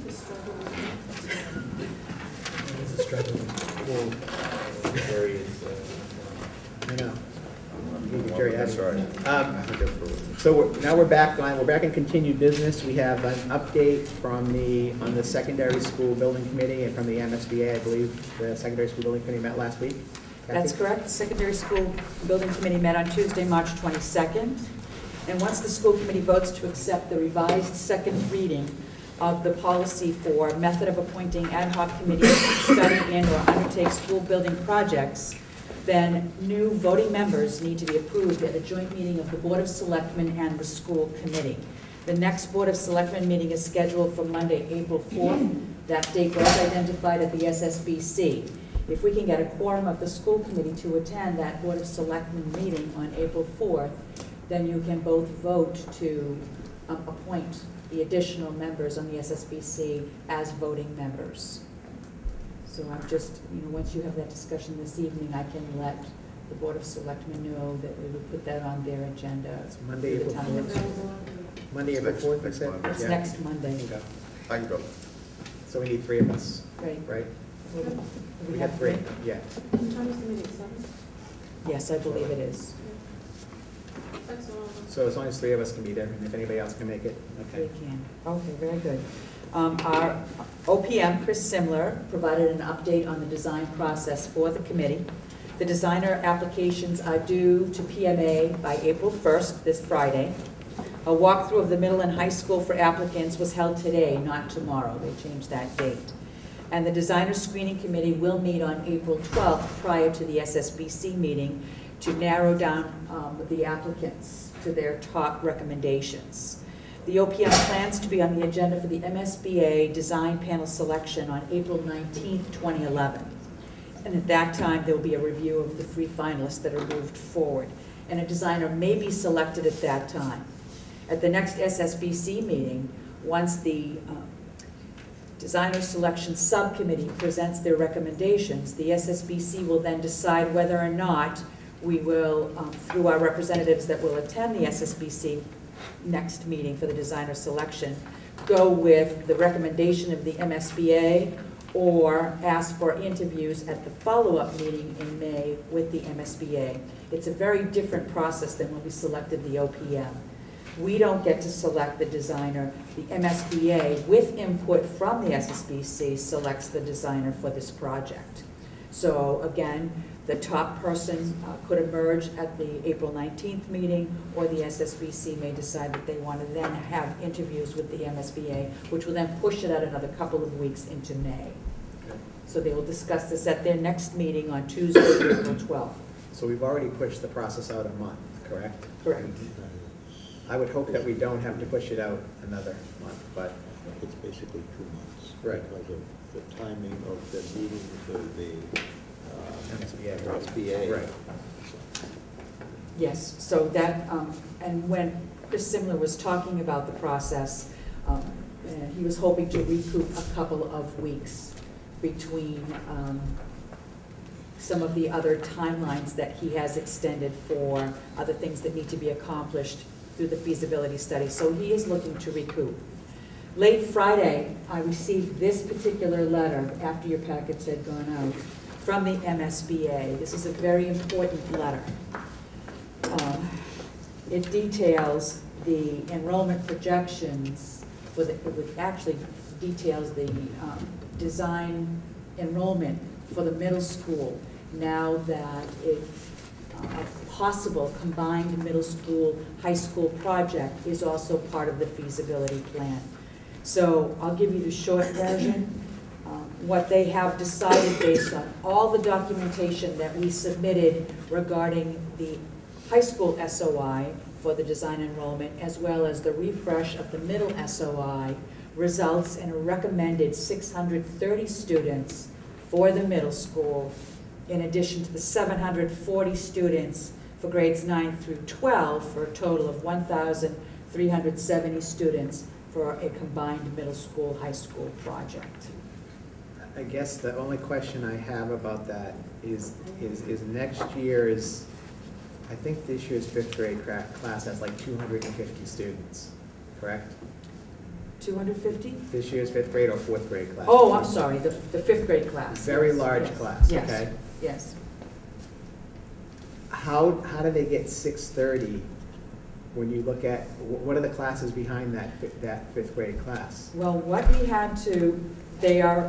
It's a struggle. Well, Jerry is, I know. Jerry, that's all right. So now we're back on. We're back in continued business. We have an update from on the secondary school building committee and from the MSBA. I believe the secondary school building committee met last week. Kathy? That's correct. The Secondary School Building Committee met on Tuesday, March 22nd. And once the school committee votes to accept the revised second reading of the policy for method of appointing ad hoc committees to study and or undertake school building projects, then new voting members need to be approved at a joint meeting of the Board of Selectmen and the school committee. The next Board of Selectmen meeting is scheduled for Monday, April 4th. That date was identified at the SSBC. If we can get a quorum of the school committee to attend that Board of Selectmen meeting on April 4th, then you can both vote to appoint the additional members on the SSBC as voting members. So I'm just, once you have that discussion this evening, I can let the Board of Selectmen know that we would put that on their agenda. It's Monday, for the April town 4th. meeting. Monday, April 4th, you Next said? Monday. It's Yeah. next Monday. Okay. I can go. So we need 3 of us, Right. right? We We have have 3, yeah. What time is the meeting, 7? Yes, I believe it is. Excellent. So as long as 3 of us can be there, and if anybody else can make it, We okay. can. Okay, very good. Our OPM, Chris Simler, provided an update on the design process for the committee. The designer applications are due to PMA by April 1st, this Friday. A walkthrough of the middle and high school for applicants was held today, not tomorrow. They changed that date. And the designer screening committee will meet on April 12th prior to the SSBC meeting to narrow down the applicants to their top recommendations. The OPM plans to be on the agenda for the MSBA design panel selection on April 19th, 2011. And at that time, there will be a review of the 3 finalists that are moved forward. And a designer may be selected at that time. At the next SSBC meeting, once the designer selection subcommittee presents their recommendations, the SSBC will then decide whether or not we will, through our representatives that will attend the SSBC next meeting for the designer selection, go with the recommendation of the MSBA or ask for interviews at the follow-up meeting in May with the MSBA. It's a very different process than when we selected the OPM. We don't get to select the designer. The MSBA, with input from the SSBC, selects the designer for this project. So again, the top person could emerge at the April 19th meeting, or the SSBC may decide that they want to then have interviews with the MSBA, which will then push it out another couple of weeks into May. Okay. So they will discuss this at their next meeting on Tuesday, April 12th. So we've already pushed the process out a month, correct? Correct. I would hope that we don't have to push it out another month, but It's basically 2 months. Right. Because of the timing of the meeting for the MSBA. MSBA. Right. Yes, so that, and when Chris Simler was talking about the process, he was hoping to recoup a couple of weeks between some of the other timelines that he has extended for other things that need to be accomplished through the feasibility study. So he is looking to recoup. Late Friday, I received this particular letter after your packets had gone out from the MSBA. This is a very important letter. It details the enrollment projections, it actually details the design enrollment for the middle school now that a possible combined middle school, high school project is also part of the feasibility plan. So I'll give you the short version. What they have decided based on all the documentation that we submitted regarding the high school SOI for the design enrollment, as well as the refresh of the middle SOI, results in a recommended 630 students for the middle school, in addition to the 740 students for grades 9 through 12, for a total of 1,370 students for a combined middle school, high school project. I guess the only question I have about that is next year's, I think this year's 5th grade class has like 250 students, correct? 250? This year's fifth grade or fourth grade class? Oh, I'm sorry, the fifth grade class. Very Yes, large yes, class, yes, okay? Yes. How do they get 630 when you look at, what are the classes behind that fifth grade class? Well, what we had to, they are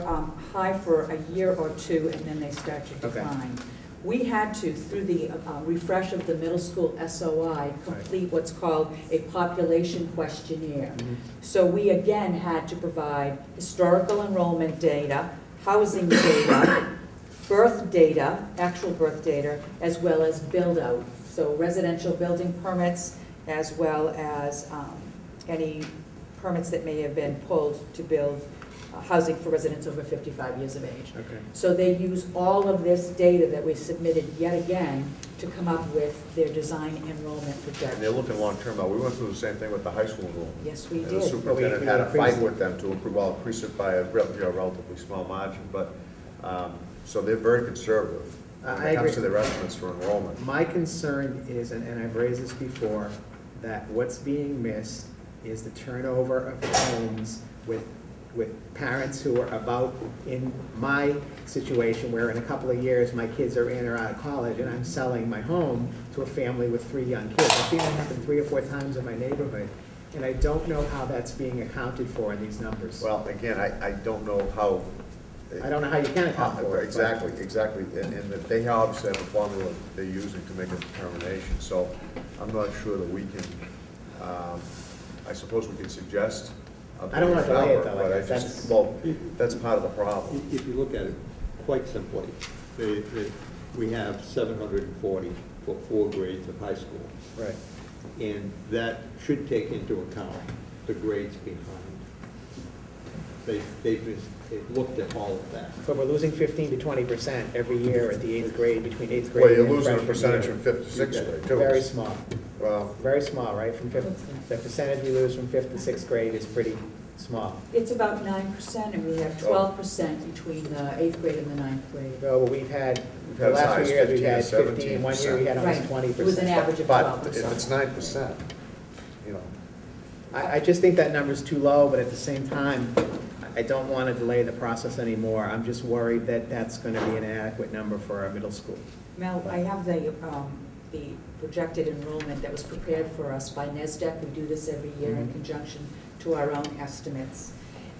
high for a year or two, and then they start to Okay. decline. We had to, through the refresh of the middle school SOI, complete what's called a population questionnaire. So we again had to provide historical enrollment data, housing data, birth data, actual birth data, as well as build-out. So residential building permits, as well as any permits that may have been pulled to build housing for residents over 55 years of age. Okay. So they use all of this data that we submitted yet again to come up with their design enrollment projections. And they're looking long-term now. We went through the same thing with the high school enrollment. Yes, we And did. the superintendent We had a increased fight it. with them to improve, well, increase it by a relatively small margin, but, so they're very conservative when I it comes to agree. their estimates for enrollment. My concern is, and I've raised this before, that what's being missed is the turnover of homes with parents who are about, in my situation, where in a couple of years, my kids are in or out of college, and I'm selling my home to a family with 3 young kids. I've seen that happen 3 or 4 times in my neighborhood, and I don't know how that's being accounted for in these numbers. Well, again, I don't know how. I don't know how you can account for it. Exactly, and that they obviously have a formula they're using to make a determination, so I'm not sure that we can, I suppose we could suggest. I don't want to delay it, though, But I like, just, well, that's part of the problem. If you look at it quite simply, we have 740 for 4 grades of high school. Right. And that should take into account the grades behind. They've looked at all of that. But we're losing 15 to 20% every year at the 8th grade, between 8th grade Well, and you're losing a freshman percentage year. from 5th to 6th grade, too. Very small, Well, very small, right? From 5th, the percentage we lose from 5th to 6th grade is pretty small. It's about 9%, and we have 12% between the 8th grade and the 9th grade. So we've had, We've the had as last high few as years, we've 15 had to 15, 1 year we had almost Right. 20%. It was an average of 12, but I'm if it's sorry. 9%, you know, I just think that number's too low, but at the same time, I don't want to delay the process anymore. I'm just worried that that's going to be an inadequate number for our middle school. Mel, I have the projected enrollment that was prepared for us by NESDEC. We do this every year in conjunction to our own estimates.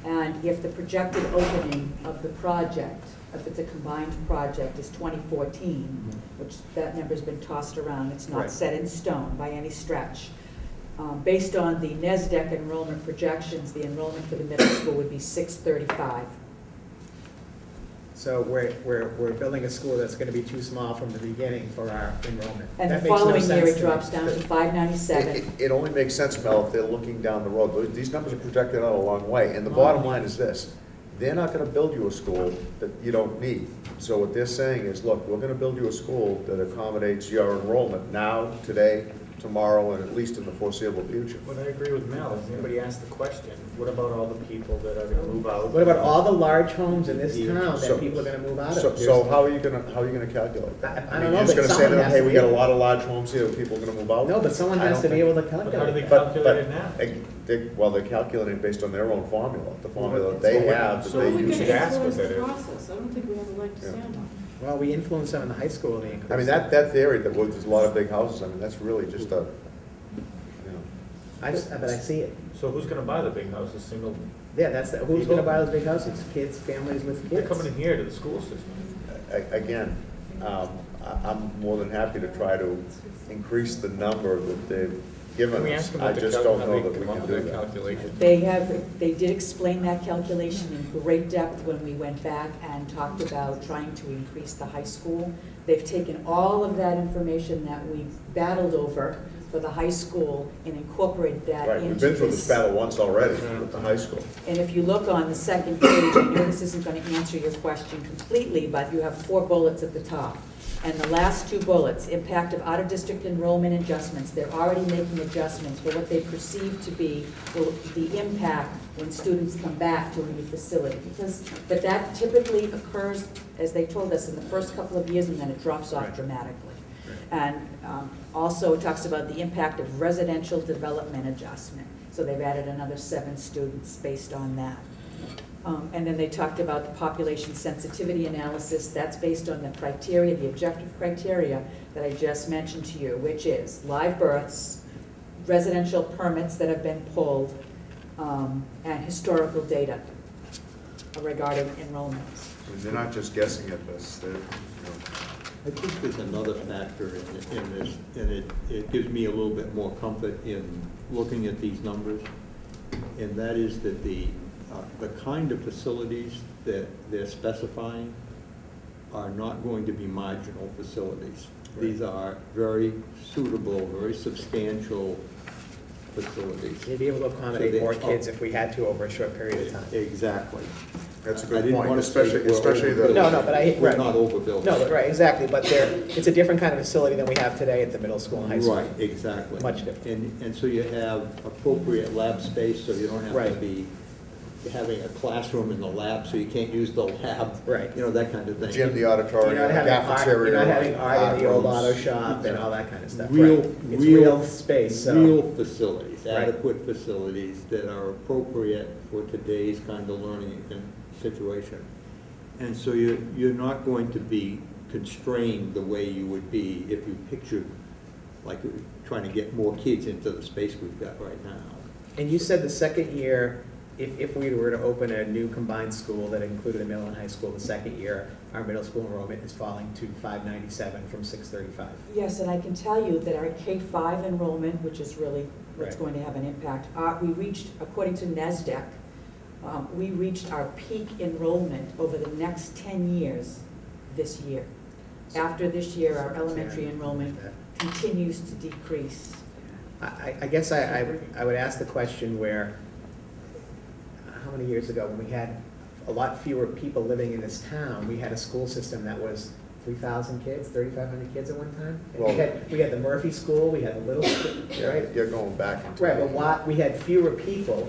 And if the projected opening of the project, if it's a combined project, is 2014, which that number's been tossed around, it's not Right. set in stone by any stretch. Based on the NESDEC enrollment projections, the enrollment for the middle school would be 635. So we're building a school that's going to be too small from the beginning for our enrollment. And the That makes no following year, sense it to drops me. down to 597. it only makes sense, Mel, if they're looking down the road. These numbers are projected out a long way, and the bottom line is this: they're not gonna build you a school that you don't need. So what they're saying is, look, we're gonna build you a school that accommodates your enrollment now, today, tomorrow, and at least in the foreseeable future. But I agree with Mel. Anybody asked the question, what about all the people that are gonna move out? What about all the large homes in this town So- that people are going to move out So, of? so how are you gonna calculate that? I don't mean, know, you're just but gonna say to someone them, has hey, to we be got a able- lot of large homes here, that people are gonna move out? No, but someone I has don't to be think- able to But how do calculate they that. calculate it now? Well, they're calculating based on their own formula, the formula that So they what- have, that so they We you use. should can ask influence what the that is. process. I don't think we have a leg to Yeah. stand on. Well, we influence them in the high school, the increase. I mean, that theory that well, there's a lot of big houses, I mean, that's really just a, you know. But I see it. So who's gonna buy the big houses, single? Yeah, who's going to buy those big houses? Kids, families with They're kids. coming in here to the school system. Again, I'm more than happy to try to increase the number that they've given Can we us. ask them I what the just don't know that we come up can with do that that. calculation? They did explain that calculation in great depth when we went back and talked about trying to increase the high school. They've taken all of that information that we battled over for the high school and incorporated that Right, into we've been through this battle once already with the high school. And if you look on the second page, I know this isn't going to answer your question completely, but you have 4 bullets at the top. And the last 2 bullets, impact of out-of-district enrollment adjustments, they're already making adjustments for what they perceive to be the impact when students come back to a new facility. Because that typically occurs, as they told us, in the first couple of years, and then it drops off Right. dramatically. And also it talks about the impact of residential development adjustment. So they've added another 7 students based on that. And then they talked about the population sensitivity analysis. That's based on the criteria, the objective criteria that I just mentioned to you, which is live births, residential permits that have been pulled, and historical data regarding enrollments. I mean, they're not just guessing at this, they're, I think there's another factor in this, and it gives me a little bit more comfort in looking at these numbers, and that is that the kind of facilities that they're specifying are not going to be marginal facilities. Right. These are very suitable, very substantial facilities. You'd be able to So accommodate they- more kids if we had to over a short period of time. Exactly. that's a I good didn't point, wanna say especially we're the. No, no, but I, We're right. not overbuilding. No, but right, exactly, but it's a different kind of facility than we have today at the middle school and high school. Right, exactly. Much different. And so you have appropriate lab space, so you don't have to Right. be having a classroom in the lab, so you can't use the lab. Right. You know, that kind of thing. Gym, the You're auditorium, not having art, cafeteria. you're not having art in the old rooms. auto shop and all that kind of stuff. Real, Right. It's real. real space, so. Real facilities, Right. adequate facilities that are appropriate for today's kind of learning and situation. And so you're not going to be constrained the way you would be if you pictured, like, trying to get more kids into the space we've got right now. And you said the second year, if we were to open a new combined school that included a middle and high school, the second year, our middle school enrollment is falling to 597 from 635. Yes, and I can tell you that our K-5 enrollment, which is really what's Right. going to have an impact, we reached, according to NASDAQ, we reached our peak enrollment over the next 10 years this year. After this year, our elementary enrollment continues to decrease. I guess I would ask the question where, how many years ago, when we had a lot fewer people living in this town, we had a school system that was 3,000 kids, 3,500 kids at one time? And Well- we had the Murphy School, we had the little, school, right? You're going back into. Right, but we had fewer people,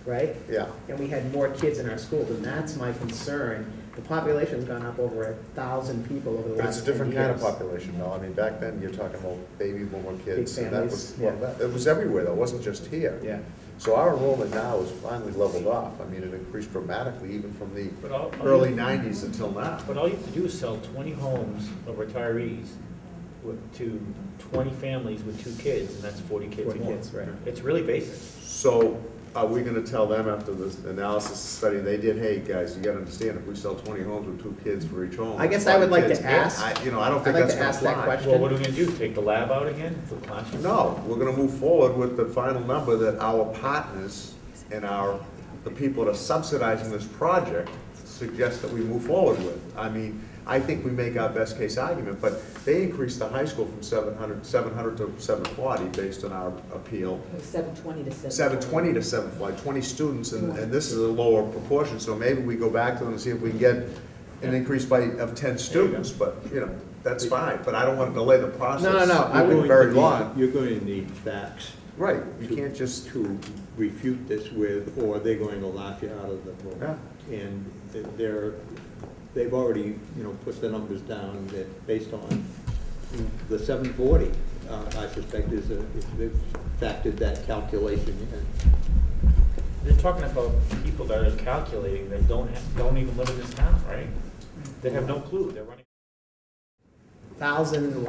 right? Yeah, And we had more kids in our schools, and that's my concern. The population's gone up over 1,000 people over the but last it's 10 a different years. kind of population, though. I mean, back then, you're talking about baby boomer kids. Big and that was- families, well, It was everywhere, though, it wasn't just here. Yeah. So our enrollment now is finally leveled off. I mean, it increased dramatically even from the But all- early 90s until now. But all you have to do is sell 20 homes of retirees to 20 families with 2 kids, and that's 40 kids 40 more. kids, right. It's really basic. So are we gonna tell them after this analysis study they did, hey, guys, you gotta understand, if we sell 20 homes with 2 kids for each home. I guess I would like to 40 kids, ask- I don't I'd think like that's to gonna ask that fly. question. Well, what are we gonna do, take the lab out again for the classroom? No, we're gonna move forward with the final number that our partners and the people that are subsidizing this project suggest that we move forward with. I mean, I think we make our best case argument, but they increased the high school from 700 to 740 based on our appeal. It was 720 to 740. 720 to 740, 20 students, and this is a lower proportion, so maybe we go back to them and see if we can get an increase of 10 students, but, that's fine, but I don't want to delay the process. No, I You're would going very to need- long. You're going to need facts. Right, you can't just, To refute this with, or they're going to laugh you out of the room. Yeah. And they've already, put the numbers down that based on the 740, I suspect they've factored that calculation in. They're talking about people that are calculating that don't even live in this town, right? They have no clue, they're running. 1,000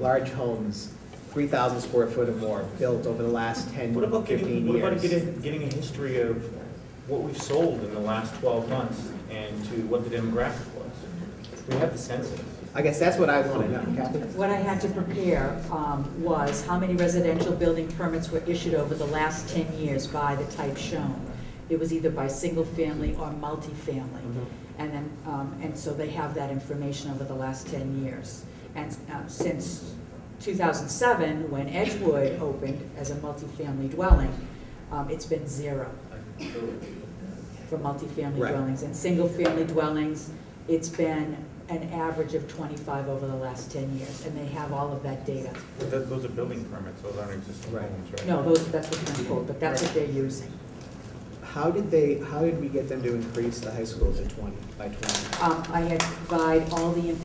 large homes, 3,000 square foot or more, built over the last 10, What about 15 years. getting a history of what we've sold in the last 12 months and to what the demographic was? We have the census. I guess that's what I want to know, Kathy. What I had to prepare was how many residential building permits were issued over the last 10 years by the type shown. It was either by single family or multifamily. And then, and so they have that information over the last 10 years. And since 2007, when Edgewood opened as a multifamily dwelling, it's been 0 for multifamily Right. dwellings. And single-family dwellings, it's been an average of 25 over the last 10 years, and they have all of that data. But those are building permits, those aren't existing Right. homes, right? No, that's what's been pulled, but that's what they're using. How did we get them to increase the high school to 20, by 20? I had provide all the information